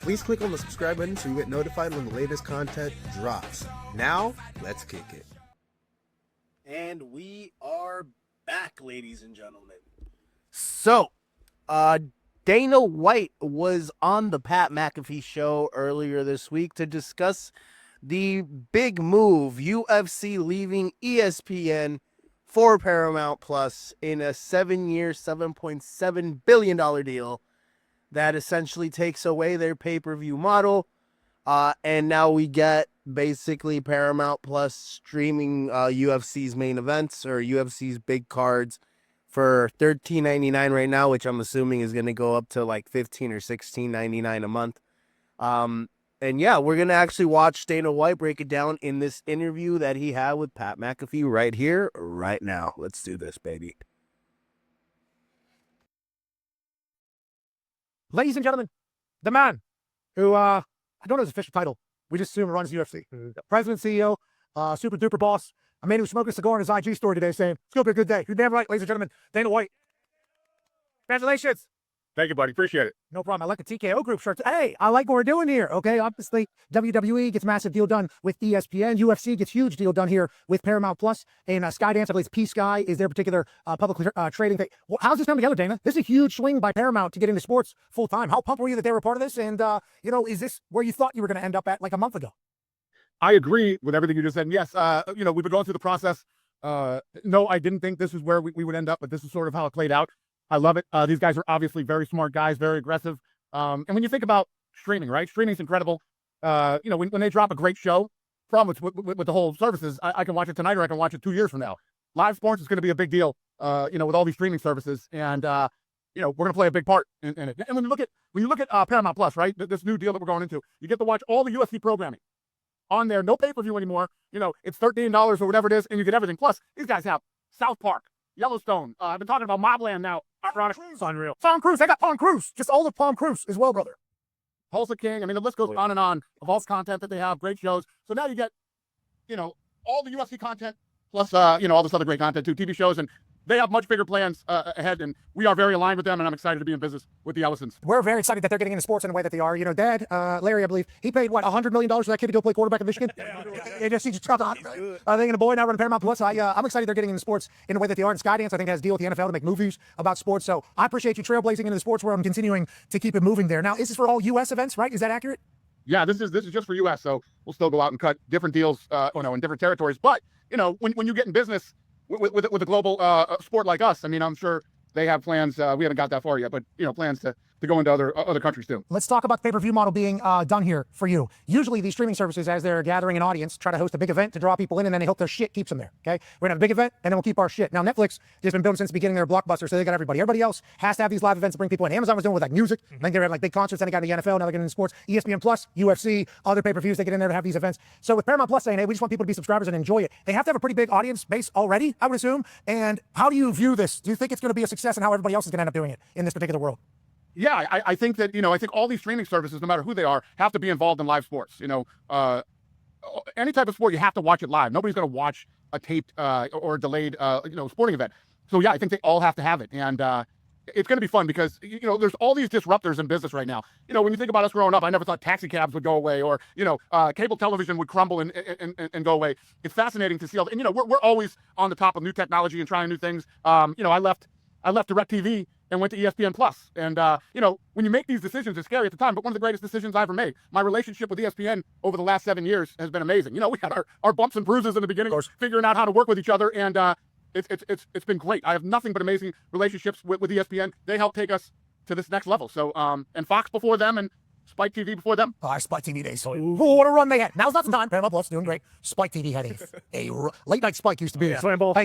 Please click on the subscribe button so you get notified when the latest content drops. Now, let's kick it. And we are back, ladies and gentlemen. So, Dana White was on the Pat McAfee show earlier this week to discuss the big move, UFC leaving ESPN for Paramount Plus in a 7-year, $7.7 billion deal that essentially takes away their pay-per-view model. And now we get basically Paramount Plus streaming UFC's main events or UFC's big cards for $13.99 right now, which I'm assuming is going to go up to like $15 or $16.99 a month. And yeah, we're going to actually watch Dana White break it down in this interview that he had with Pat McAfee right here, right now. Let's do this, baby. Ladies and gentlemen, the man who, I don't know his official title. We just assume runs UFC. President, CEO, super duper boss. A man who smoked a cigar in his IG story today saying, it's going to be a good day. You're damn right, ladies and gentlemen. Dana White. Congratulations. Thank you, buddy. Appreciate it. No problem. I like the TKO group shirts. Hey, I like what we're doing here. Okay, obviously, WWE gets massive deal done with ESPN. UFC gets huge deal done here with Paramount Plus. And Skydance, I believe P-Sky is their particular public trading thing. Well, how's this come together, Dana? This is a huge swing by Paramount to get into sports full time. How pumped were you that they were a part of this? And, is this where you thought you were going to end up at like a month ago? I agree with everything you just said. And yes, we've been going through the process. No, I didn't think this is where we would end up, but this is sort of how it played out. I love it. These guys are obviously very smart guys, very aggressive. And when you think about streaming, right? Streaming's incredible. When they drop a great show, problem with the whole services, I can watch it tonight or I can watch it 2 years from now. Live sports is going to be a big deal, with all these streaming services. And, we're going to play a big part in it. And when you look at Paramount Plus, right, this new deal that we're going into, you get to watch all the UFC programming on there. No pay-per-view anymore. It's $13 or whatever it is, and you get everything. Plus, these guys have South Park, Yellowstone. I've been talking about Mobland now. It's unreal. Tom Cruise. They got Tom Cruise. Just all of Tom Cruise as well, brother. Tulsa King. I mean, the list goes on and on of all the content that they have. Great shows. So now you get, all the UFC content plus, all this other great content too, TV shows, and they have much bigger plans ahead, and we are very aligned with them, and I'm excited to be in business with the Ellisons. We're very excited that they're getting into sports in the way that they are. Dad, Larry, I believe, he paid, $100 million for that kid to go play quarterback in Michigan? He just got $100 million. I think, and a boy now running Paramount Plus. I'm excited they're getting into sports in the way that they are. And Skydance, I think, has a deal with the NFL to make movies about sports. So I appreciate you trailblazing into the sports world and continuing to keep it moving there. Now, is this for all U.S. events, right? Is that accurate? Yeah, this is just for U.S., so we'll still go out and cut different deals, in different territories. But, when you get in business with a global sport like us, I mean, I'm sure they have plans. We haven't got that far yet, but plans to go into other countries too. Let's talk about the pay-per-view model being done here for you. Usually these streaming services, as they're gathering an audience, try to host a big event to draw people in, and then they hope their shit keeps them there. Okay, we're gonna have a big event, and then we'll keep our shit. Now Netflix has been building since the beginning. They're a blockbuster, so they got everybody. Everybody else has to have these live events to bring people in. Amazon was doing with music. I think they had big concerts. Then they got the NFL. Now they're getting into sports. ESPN Plus, UFC, other pay-per-views. They get in there to have these events. So with Paramount Plus saying, hey, we just want people to be subscribers and enjoy it, they have to have a pretty big audience base already, I would assume. And how do you view this? Do you think it's going to be a success, and how everybody else is going to end up doing it in this particular world? Yeah, I think that, I think all these streaming services, no matter who they are, have to be involved in live sports. Any type of sport, you have to watch it live. Nobody's going to watch a taped or delayed, sporting event. So yeah, I think they all have to have it. And it's going to be fun because, there's all these disruptors in business right now. When you think about us growing up, I never thought taxi cabs would go away or, cable television would crumble and go away. It's fascinating to see all, and, we're always on the top of new technology and trying new things. I left DirecTV and went to ESPN Plus. And, when you make these decisions, it's scary at the time, but one of the greatest decisions I ever made. My relationship with ESPN over the last 7 years has been amazing. We had our bumps and bruises in the beginning, figuring out how to work with each other. And it's been great. I have nothing but amazing relationships with ESPN. They help take us to this next level. So, and Fox before them and Spike TV before them. Spike TV days. So, what a run they had. Now's not the time. Paramount Plus doing great. Spike TV had a late night Spike used to be. Hey,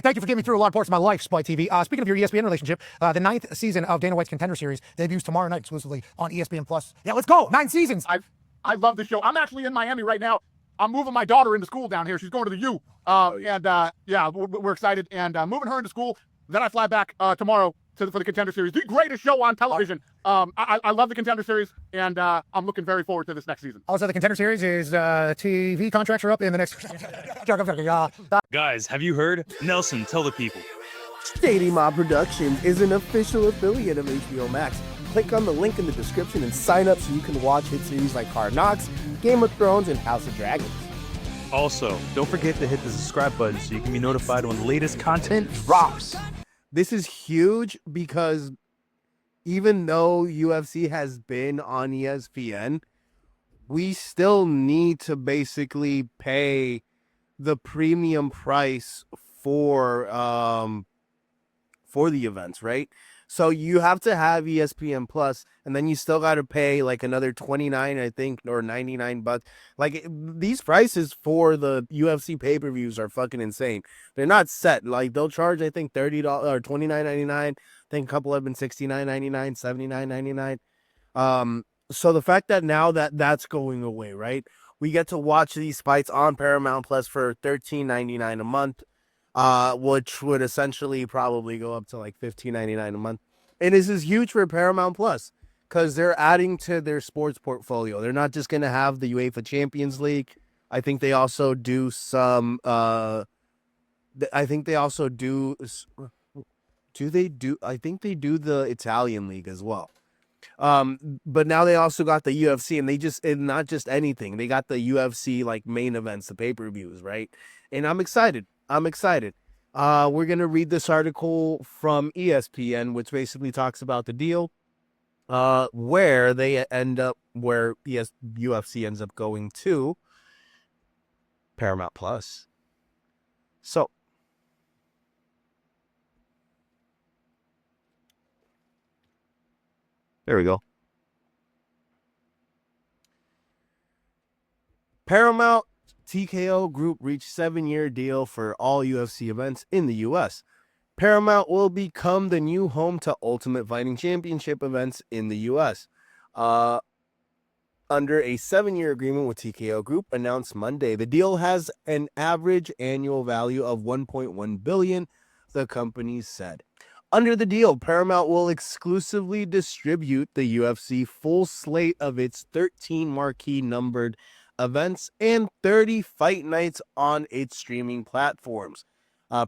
thank you for getting me through a lot of parts of my life, Spike TV. Speaking of your ESPN relationship, the 9th season of Dana White's Contender Series debuts tomorrow night exclusively on ESPN Plus. Yeah, let's go. 9 seasons. I love the show. I'm actually in Miami right now. I'm moving my daughter into school down here. She's going to the U. We're excited. And moving her into school. Then I fly back tomorrow for the Contender Series. The greatest show on television. I love the Contender Series, and I'm looking very forward to this next season. Also, the Contender Series is TV contracts are up in the next... Guys, have you heard? Nelson, tell the people. Shady Mob Productions is an official affiliate of HBO Max. Click on the link in the description and sign up so you can watch hit series like Hard Knocks, Game of Thrones, and House of Dragons. Also, don't forget to hit the subscribe button so you can be notified when the latest content drops. This is huge because even though UFC has been on ESPN, we still need to basically pay the premium price for the events, right? So you have to have ESPN Plus, and then you still got to pay like another $29, I think, or $99. Like these prices for the UFC pay-per-views are fucking insane. They're not set. Like they'll charge, I think, $30 or $29.99. I think a couple have been $69.99, $79.99. So the fact that now that's going away, right? We get to watch these fights on Paramount Plus for $13.99 a month. Which would essentially probably go up to like $15.99 a month. And this is huge for Paramount Plus because they're adding to their sports portfolio. They're not just going to have the UEFA Champions League. I think they also do some. I think they also do. Do they do? I think they do the Italian league as well. But now they also got the UFC, and not just anything. They got the UFC like main events, the pay-per-views, right? And I'm excited. We're going to read this article from ESPN, which basically talks about the deal, where UFC ends up going to Paramount Plus. So, there we go. Paramount TKO Group reached 7-year deal for all UFC events in the U.S. Paramount will become the new home to Ultimate Fighting Championship events in the U.S. Under a 7-year agreement with TKO Group announced Monday. The deal has an average annual value of $1.1 billion, the company said. Under the deal, Paramount will exclusively distribute the UFC full slate of its 13 marquee numbered events and 30 fight nights on its streaming platforms.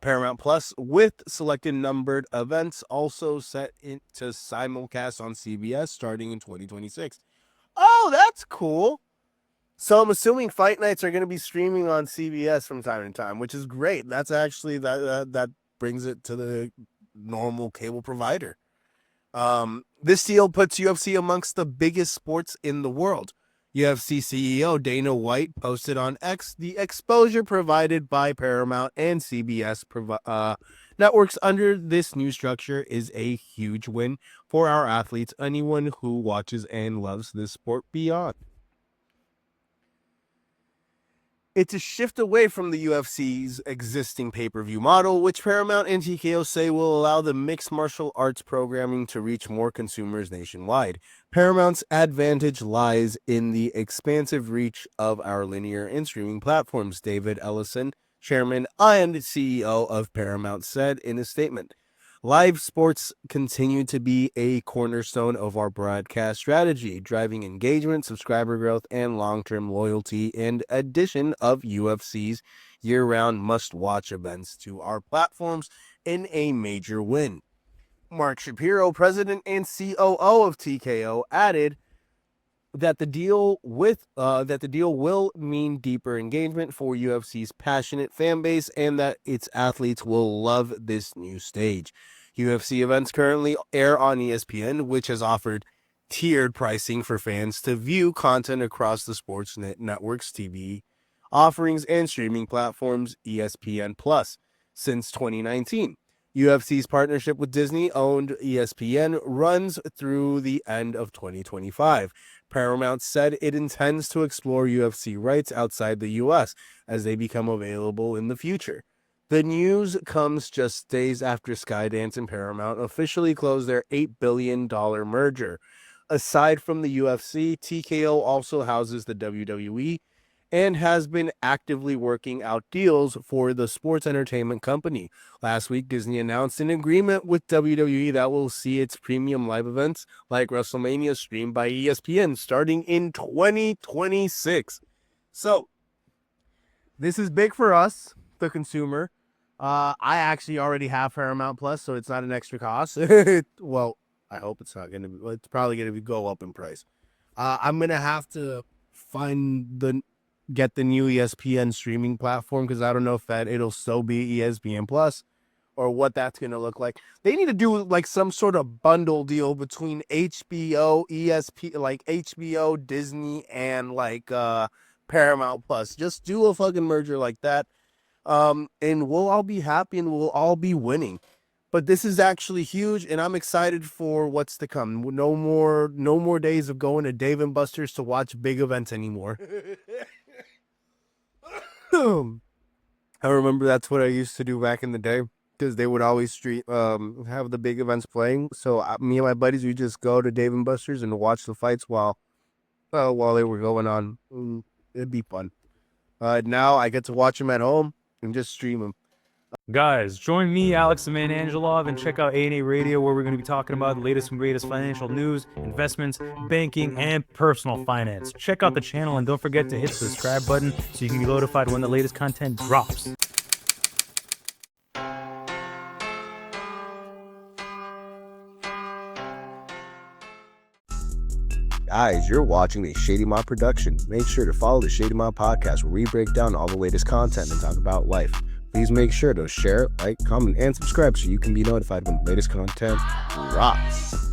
Paramount Plus, with selected numbered events, also set to simulcast on CBS starting in 2026. Oh, that's cool. So I'm assuming fight nights are going to be streaming on CBS from time to time, which is great. That's actually that brings it to the normal cable provider. This deal puts UFC amongst the biggest sports in the world. UFC CEO Dana White posted on X the exposure provided by Paramount and CBS networks under this new structure is a huge win for our athletes, anyone who watches and loves this sport beyond. It's a shift away from the UFC's existing pay-per-view model, which Paramount and TKO say will allow the mixed martial arts programming to reach more consumers nationwide. Paramount's advantage lies in the expansive reach of our linear and streaming platforms, David Ellison, chairman and CEO of Paramount, said in a statement. Live sports continue to be a cornerstone of our broadcast strategy, driving engagement, subscriber growth, and long-term loyalty, and addition of UFC's year-round must-watch events to our platforms in a major win. Mark Shapiro, president and COO of TKO, added that the deal will mean deeper engagement for UFC's passionate fan base and that its athletes will love this new stage. UFC events currently air on ESPN, which has offered tiered pricing for fans to view content across the sports network's TV offerings and streaming platforms ESPN Plus since 2019. UFC's partnership with Disney-owned ESPN runs through the end of 2025. Paramount said it intends to explore UFC rights outside the U.S. as they become available in the future. The news comes just days after Skydance and Paramount officially closed their $8 billion merger. Aside from the UFC, TKO also houses the WWE and has been actively working out deals for the sports entertainment company. Last week, Disney announced an agreement with WWE that will see its premium live events like WrestleMania streamed by ESPN starting in 2026. So, this is big for us, the consumer. I actually already have Paramount Plus, so it's not an extra cost. Well, I hope it's not going to be. Well, it's probably going to go up in price. I'm going to have to get the new ESPN streaming platform because I don't know if it'll still be ESPN Plus or what that's going to look like. They need to do like some sort of bundle deal between HBO, like HBO, Disney, and like Paramount Plus. Just do a fucking merger like that. And we'll all be happy and we'll all be winning. But this is actually huge, and I'm excited for what's to come. No more days of going to Dave & Buster's to watch big events anymore. I remember that's what I used to do back in the day because they would always have the big events playing. So me and my buddies, we just go to Dave & Buster's and watch the fights while they were going on. It'd be fun. Now I get to watch them at home and just stream them. Guys, join me, Alex the Man Angelov, and check out A&A Radio, where we're going to be talking about the latest and greatest financial news, investments, banking, and personal finance. Check out the channel, and don't forget to hit the subscribe button so you can be notified when the latest content drops. Guys, you're watching a Shady Mob production. Make sure to follow the Shady Mob podcast where we break down all the latest content and talk about life. Please make sure to share, like, comment, and subscribe so you can be notified when the latest content drops.